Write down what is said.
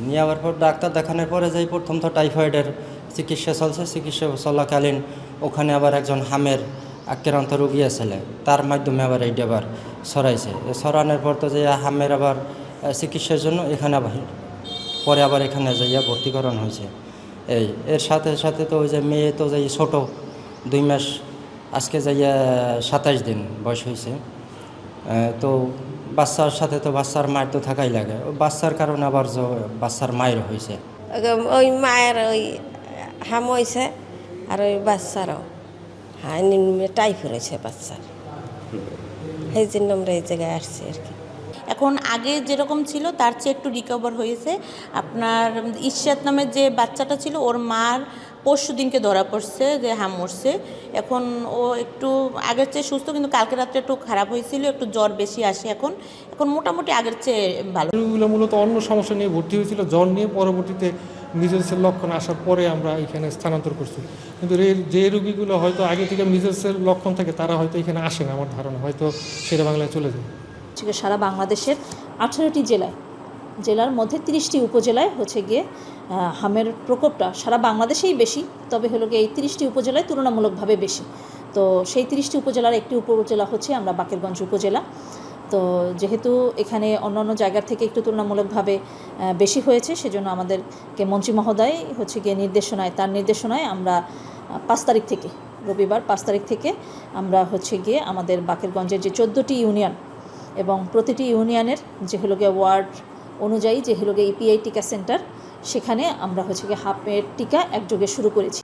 নিয়ে আবার পর ডাক্তার দেখানোর পরে যাই প্রথম তো টাইফয়েডের চিকিৎসা চলছে, চিকিৎসা চলাকালীন ওখানে আবার একজন হামের আক্রান্ত রোগী আসলে, তার মাধ্যমে আবার এইটা আবার ছড়াইছে। ছড়ানোর পর তো যে হামের আবার চিকিৎসার জন্য এখানে আবার পরে আবার এখানে যাইয়া ভর্তিকরণ হয়েছে। এর সাথে সাথে তো ওই যে মেয়ে তো যাই ছোট 2 মাস, আজকে যাইয়া 27 দিন বয়স হয়েছে। তো বাচ্চার সাথে তো বাচ্চার মায়ের তো থাকাই লাগে, বাচ্চার কারণে আবার বাচ্চার মায়ের হয়েছে। ওই মায়ের ওই হাম হয়েছে আর ওই বাচ্চারও টাইফয়েড হয়েছে বাচ্চার, এই জন্য আমরা এই জায়গায় আসছি আর কি। এখন আগে যেরকম ছিল তার চেয়ে একটু রিকভার হয়েছে। আপনার ইশরাত নামের যে বাচ্চাটা ছিল ওর মার পরশু দিনকে ধরা পড়ছে যে হাম মরছে। এখন ও একটু আগের চেয়ে সুস্থ, কিন্তু কালকে রাত্রে একটু খারাপ হয়েছিল, একটু জ্বর বেশি আসে। এখন মোটামুটি আগের চেয়ে ভালো। রোগীগুলো মূলত অন্য সমস্যা নিয়ে ভর্তি হয়েছিল, জ্বর নিয়ে, পরবর্তীতে মিজেলসের লক্ষণ আসার পরে আমরা এখানে স্থানান্তর করছি। কিন্তু যে রোগীগুলো হয়তো আগে থেকে মিজেলসের লক্ষণ থাকে তারা হয়তো এখানে আসে না, আমার ধারণা হয়তো শেরে বাংলায় চলে যায়। সারা বাংলাদেশের 18টি জেলার মধ্যে 30টি উপজেলায় হচ্ছে গিয়ে হামের প্রকোপটা সারা বাংলাদেশেই বেশি, তবে হলো গিয়ে এই 30টি উপজেলায় তুলনামূলকভাবে বেশি। তো সেই 30টি উপজেলার একটি উপজেলা হচ্ছে আমরা বাকেরগঞ্জ উপজেলা। তো যেহেতু এখানে অন্যান্য জায়গার থেকে একটু তুলনামূলকভাবে বেশি হয়েছে, সেজন্য আমাদেরকে মন্ত্রী মহোদয় হচ্ছে গিয়ে তার নির্দেশনায় আমরা 5 তারিখ থেকে, রবিবার 5 তারিখ থেকে আমরা হচ্ছে গিয়ে আমাদের বাকেরগঞ্জের যে 14টি ইউনিয়ন এবং প্রতিটি ইউনিয়নের যে হলো গিয়ে ওয়ার্ড অনুযায়ী যে হলো গিয়ে ইপিআই টিকা সেন্টার, সেখানে আমরা হচ্ছে গিয়ে হামের টিকা একযোগে শুরু করেছি।